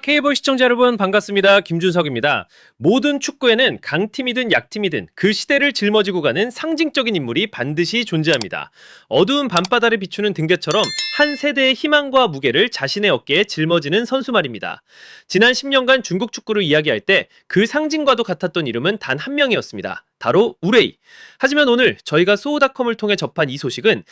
K볼 시청자 여러분 반갑습니다. 김준석입니다. 모든 축구에는 강팀이든 약팀이든 그 시대를 짊어지고 가는 상징적인 인물이 반드시 존재합니다. 어두운 밤바다를 비추는 등대처럼 한 세대의 희망과 무게를 자신의 어깨에 짊어지는 선수 말입니다. 지난 10년간 중국 축구를 이야기할 때 그 상징과도 같았던 이름은 단 한 명이었습니다. 바로 우레이. 하지만 오늘 저희가 소우닷컴을 통해 접한 이 소식은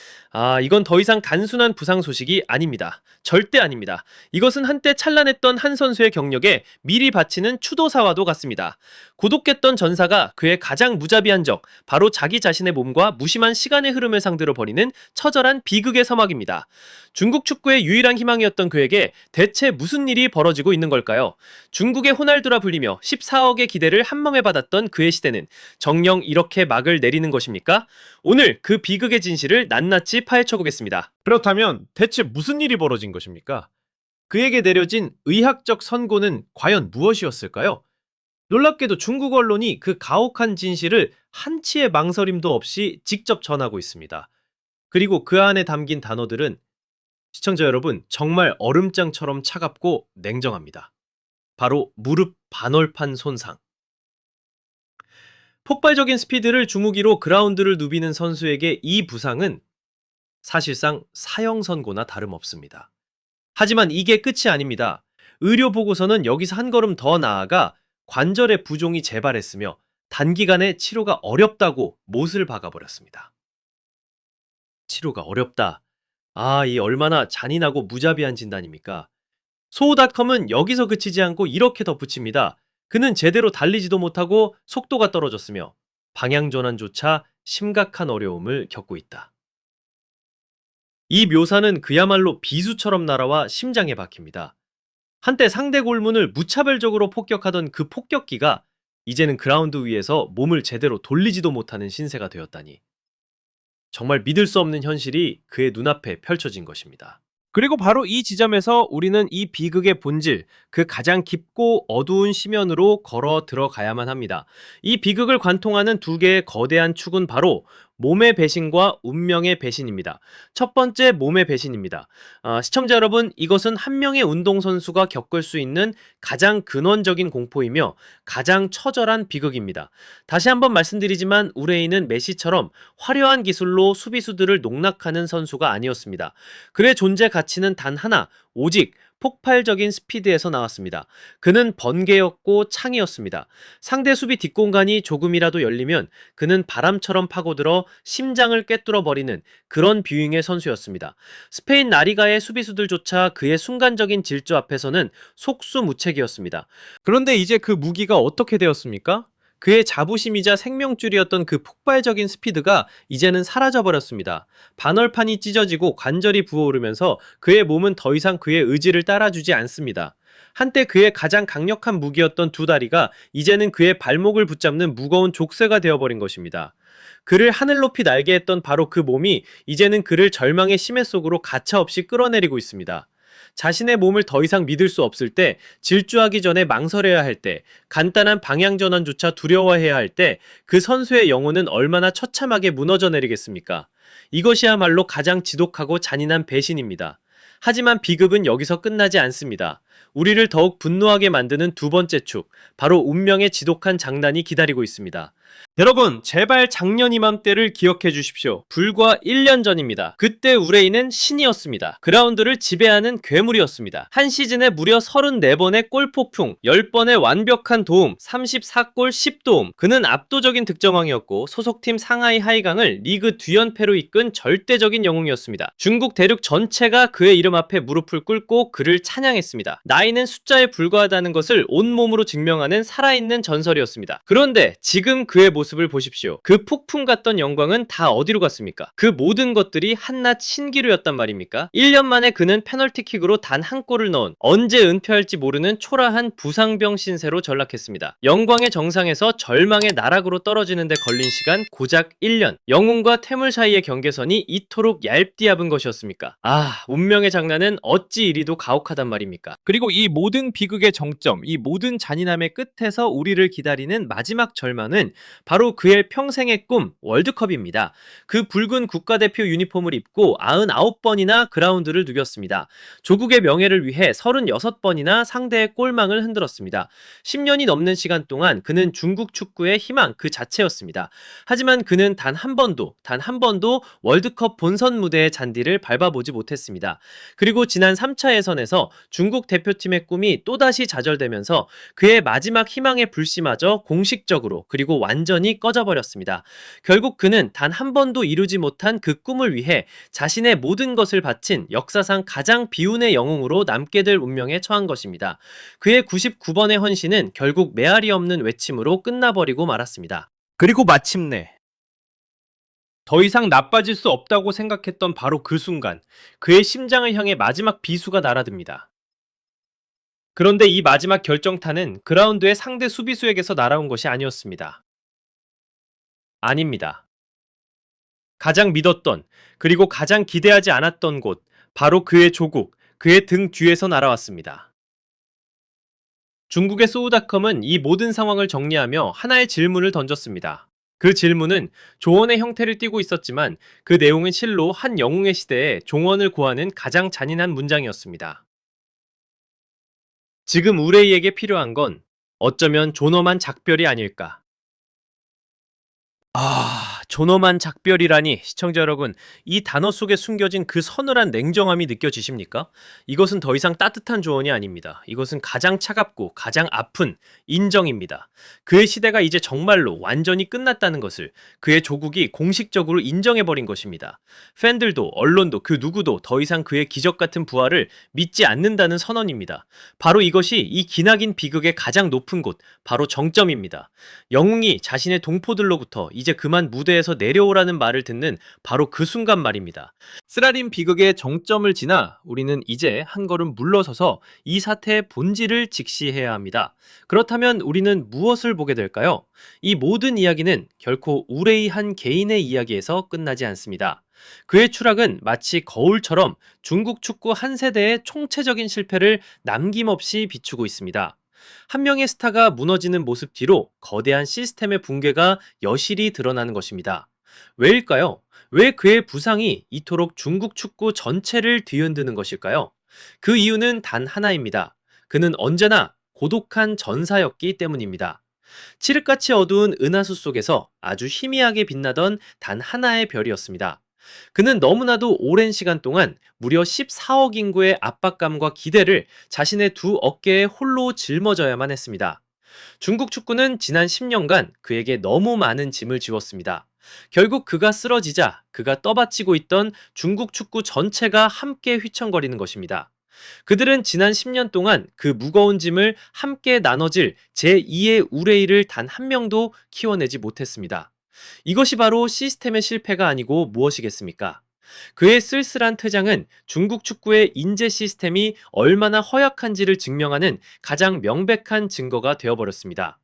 이건 더 이상 단순한 부상 소식이 아닙니다. 절대 아닙니다. 이것은 한때 찬란했던 한 선수의 경력에 미리 바치는 추도사와도 같습니다. 고독했던 전사가 그의 가장 무자비한 적, 바로 자기 자신의 몸과 무심한 시간의 흐름을 상대로 벌이는 처절한 비극의 서막입니다. 중국 축구의 유일한 희망이었던 그에게 대체 무슨 일이 벌어지고 있는 걸까요? 중국의 호날두라 불리며 14억의 기대를 한몸에 받았던 그의 시대는 정녕 이렇게 막을 내리는 것입니까? 오늘 그 비극의 진실을 낱낱이 파헤쳐 보겠습니다. 그렇다면 대체 무슨 일이 벌어진 것입니까? 그에게 내려진 의학적 선고는 과연 무엇이었을까요? 놀랍게도 중국 언론이 그 가혹한 진실을 한치의 망설임도 없이 직접 전하고 있습니다. 그리고 그 안에 담긴 단어들은 시청자 여러분 정말 얼음장처럼 차갑고 냉정합니다. 바로 무릎 반월판 손상. 폭발적인 스피드를 주무기로 그라운드를 누비는 선수에게 이 부상은 사실상 사형 선고나 다름없습니다. 하지만 이게 끝이 아닙니다. 의료 보고서는 여기서 한 걸음 더 나아가 관절의 부종이 재발했으며 단기간에 치료가 어렵다고 못을 박아버렸습니다. 치료가 어렵다. 이 얼마나 잔인하고 무자비한 진단입니까? 소우닷컴은 여기서 그치지 않고 이렇게 덧붙입니다. 그는 제대로 달리지도 못하고 속도가 떨어졌으며 방향 전환조차 심각한 어려움을 겪고 있다. 이 묘사는 그야말로 비수처럼 날아와 심장에 박힙니다. 한때 상대 골문을 무차별적으로 폭격하던 그 폭격기가 이제는 그라운드 위에서 몸을 제대로 돌리지도 못하는 신세가 되었다니. 정말 믿을 수 없는 현실이 그의 눈앞에 펼쳐진 것입니다. 그리고 바로 이 지점에서 우리는 이 비극의 본질, 그 가장 깊고 어두운 심연으로 걸어 들어가야만 합니다. 이 비극을 관통하는 두 개의 거대한 축은 바로 몸의 배신과 운명의 배신입니다. 첫 번째, 몸의 배신입니다. 시청자 여러분, 이것은 한 명의 운동선수가 겪을 수 있는 가장 근원적인 공포이며 가장 처절한 비극입니다. 다시 한번 말씀드리지만 우레이는 메시처럼 화려한 기술로 수비수들을 농락하는 선수가 아니었습니다. 그의 존재 가치는 단 하나, 오직 폭발적인 스피드에서 나왔습니다. 그는 번개였고 창이었습니다. 상대 수비 뒷공간이 조금이라도 열리면 그는 바람처럼 파고들어 심장을 꿰뚫어 버리는 그런 뷰잉의 선수였습니다. 스페인 라리가의 수비수들조차 그의 순간적인 질주 앞에서는 속수무책이었습니다. 그런데 이제 그 무기가 어떻게 되었습니까? 그의 자부심이자 생명줄이었던 그 폭발적인 스피드가 이제는 사라져버렸습니다. 반월판이 찢어지고 관절이 부어오르면서 그의 몸은 더 이상 그의 의지를 따라주지 않습니다. 한때 그의 가장 강력한 무기였던 두 다리가 이제는 그의 발목을 붙잡는 무거운 족쇄가 되어버린 것입니다. 그를 하늘 높이 날게 했던 바로 그 몸이 이제는 그를 절망의 심해 속으로 가차없이 끌어내리고 있습니다. 자신의 몸을 더 이상 믿을 수 없을 때, 질주하기 전에 망설여야 할 때, 간단한 방향 전환조차 두려워해야 할 때, 그 선수의 영혼은 얼마나 처참하게 무너져 내리겠습니까? 이것이야말로 가장 지독하고 잔인한 배신입니다. 하지만 비극은 여기서 끝나지 않습니다. 우리를 더욱 분노하게 만드는 두 번째 축, 바로 운명의 지독한 장난이 기다리고 있습니다. 여러분, 제발 작년 이맘때를 기억해 주십시오. 불과 1년 전입니다. 그때 우레이는 신이었습니다. 그라운드를 지배하는 괴물이었습니다. 한 시즌에 무려 34번의 골폭풍, 10번의 완벽한 도움, 34골 10도움. 그는 압도적인 득점왕이었고 소속팀 상하이 하이강을 리그 뒤연패로 이끈 절대적인 영웅이었습니다. 중국 대륙 전체가 그의 이름 앞에 무릎을 꿇고 그를 찬양했습니다. 나이는 숫자에 불과하다는 것을 온몸으로 증명하는 살아있는 전설이었습니다. 그런데 지금 그의 모습을 보십시오. 그 폭풍 같던 영광은 다 어디로 갔습니까? 그 모든 것들이 한낱 신기루였단 말입니까? 1년 만에 그는 페널티킥으로 단 한 골을 넣은 언제 은퇴할지 모르는 초라한 부상병 신세로 전락했습니다. 영광의 정상에서 절망의 나락으로 떨어지는데 걸린 시간 고작 1년. 영웅과 태물 사이의 경계선이 이토록 얇디얇은 것이었습니까? 운명의 장난은 어찌 이리도 가혹하단 말입니까? 그리고 이 모든 비극의 정점, 이 모든 잔인함의 끝에서 우리를 기다리는 마지막 절망은 바로 그의 평생의 꿈, 월드컵입니다. 그 붉은 국가대표 유니폼을 입고 99번이나 그라운드를 누볐습니다. 조국의 명예를 위해 36번이나 상대의 골망을 흔들었습니다. 10년이 넘는 시간 동안 그는 중국 축구의 희망 그 자체였습니다. 하지만 그는 단 한 번도 월드컵 본선 무대의 잔디를 밟아보지 못했습니다. 그리고 지난 3차 예선에서 중국 대표팀의 꿈이 또다시 좌절되면서 그의 마지막 희망의 불씨마저 공식적으로 그리고 완전히 꺼져버렸습니다. 결국 그는 단 한 번도 이루지 못한 그 꿈을 위해 자신의 모든 것을 바친 역사상 가장 비운의 영웅으로 남게 될 운명에 처한 것입니다. 그의 99번의 헌신은 결국 메아리 없는 외침으로 끝나버리고 말았습니다. 그리고 마침내 더 이상 나빠질 수 없다고 생각했던 바로 그 순간 그의 심장을 향해 마지막 비수가 날아듭니다. 그런데 이 마지막 결정타는 그라운드의 상대 수비수에게서 날아온 것이 아니었습니다. 아닙니다. 가장 믿었던 그리고 가장 기대하지 않았던 곳 바로 그의 조국, 그의 등 뒤에서 날아왔습니다. 중국의 소우닷컴은 이 모든 상황을 정리하며 하나의 질문을 던졌습니다. 그 질문은 조언의 형태를 띠고 있었지만 그 내용은 실로 한 영웅의 시대에 종언을 고하는 가장 잔인한 문장이었습니다. 지금 우레이에게 필요한 건 어쩌면 존엄한 작별이 아닐까. 존엄한 작별이라니. 시청자 여러분, 이 단어 속에 숨겨진 그 서늘한 냉정함이 느껴지십니까? 이것은 더 이상 따뜻한 조언이 아닙니다. 이것은 가장 차갑고 가장 아픈 인정입니다. 그의 시대가 이제 정말로 완전히 끝났다는 것을 그의 조국이 공식적으로 인정해버린 것입니다. 팬들도 언론도 그 누구도 더 이상 그의 기적 같은 부활을 믿지 않는다는 선언입니다. 바로 이것이 이 기나긴 비극의 가장 높은 곳, 바로 정점입니다. 영웅이 자신의 동포들로부터 이제 그만 무대에서 내려오라는 말을 듣는 바로 그 순간 말입니다. 쓰라린 비극의 정점을 지나 우리는 이제 한 걸음 물러서서 이 사태의 본질을 직시해야 합니다. 그렇다면 우리는 무엇을 보게 될까요? 이 모든 이야기는 결코 우레이 한 개인의 이야기에서 끝나지 않습니다. 그의 추락은 마치 거울처럼 중국 축구 한 세대의 총체적인 실패를 남김없이 비추고 있습니다. 한 명의 스타가 무너지는 모습 뒤로 거대한 시스템의 붕괴가 여실히 드러나는 것입니다. 왜일까요? 왜 그의 부상이 이토록 중국 축구 전체를 뒤흔드는 것일까요? 그 이유는 단 하나입니다. 그는 언제나 고독한 전사였기 때문입니다. 칠흑같이 어두운 은하수 속에서 아주 희미하게 빛나던 단 하나의 별이었습니다. 그는 너무나도 오랜 시간 동안 무려 14억 인구의 압박감과 기대를 자신의 두 어깨에 홀로 짊어져야만 했습니다. 중국 축구는 지난 10년간 그에게 너무 많은 짐을 지웠습니다. 결국 그가 쓰러지자 그가 떠받치고 있던 중국 축구 전체가 함께 휘청거리는 것입니다. 그들은 지난 10년 동안 그 무거운 짐을 함께 나눠질 제2의 우레이를 단 한 명도 키워내지 못했습니다. 이것이 바로 시스템의 실패가 아니고 무엇이겠습니까? 그의 쓸쓸한 퇴장은 중국 축구의 인재 시스템이 얼마나 허약한지를 증명하는 가장 명백한 증거가 되어버렸습니다.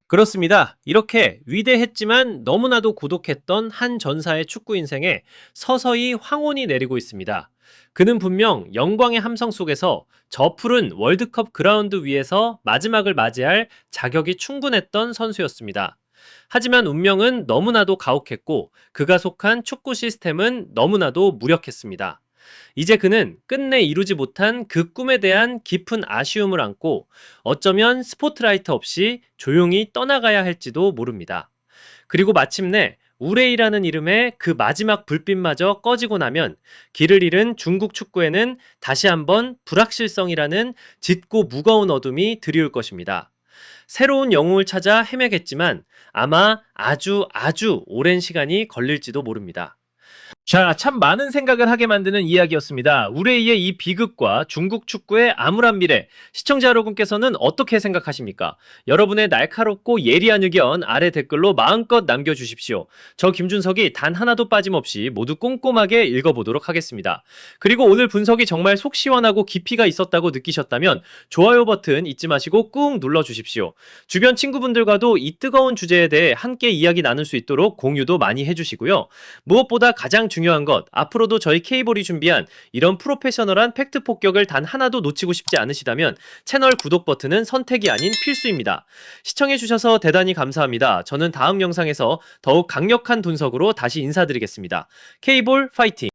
그렇습니다. 이렇게 위대했지만 너무나도 고독했던 한 전사의 축구 인생에 서서히 황혼이 내리고 있습니다. 그는 분명 영광의 함성 속에서 저 푸른 월드컵 그라운드 위에서 마지막을 맞이할 자격이 충분했던 선수였습니다. 하지만 운명은 너무나도 가혹했고 그가 속한 축구 시스템은 너무나도 무력했습니다. 이제 그는 끝내 이루지 못한 그 꿈에 대한 깊은 아쉬움을 안고 어쩌면 스포트라이트 없이 조용히 떠나가야 할지도 모릅니다. 그리고 마침내 우레이라는 이름의 그 마지막 불빛마저 꺼지고 나면 길을 잃은 중국 축구에는 다시 한번 불확실성이라는 짙고 무거운 어둠이 드리울 것입니다. 새로운 영웅을 찾아 헤매겠지만 아마 아주 오랜 시간이 걸릴지도 모릅니다. 자, 참 많은 생각을 하게 만드는 이야기였습니다. 우레이의 이 비극과 중국 축구의 암울한 미래, 시청자 여러분께서는 어떻게 생각하십니까? 여러분의 날카롭고 예리한 의견 아래 댓글로 마음껏 남겨주십시오. 저 김준석이 단 하나도 빠짐없이 모두 꼼꼼하게 읽어보도록 하겠습니다. 그리고 오늘 분석이 정말 속 시원하고 깊이가 있었다고 느끼셨다면 좋아요 버튼 잊지 마시고 꾹 눌러주십시오. 주변 친구분들과도 이 뜨거운 주제에 대해 함께 이야기 나눌 수 있도록 공유도 많이 해주시고요. 무엇보다 가장 중요한 것, 앞으로도 저희 K볼이 준비한 이런 프로페셔널한 팩트 폭격을 단 하나도 놓치고 싶지 않으시다면 채널 구독 버튼은 선택이 아닌 필수입니다. 시청해주셔서 대단히 감사합니다. 저는 다음 영상에서 더욱 강력한 분석으로 다시 인사드리겠습니다. K볼 파이팅!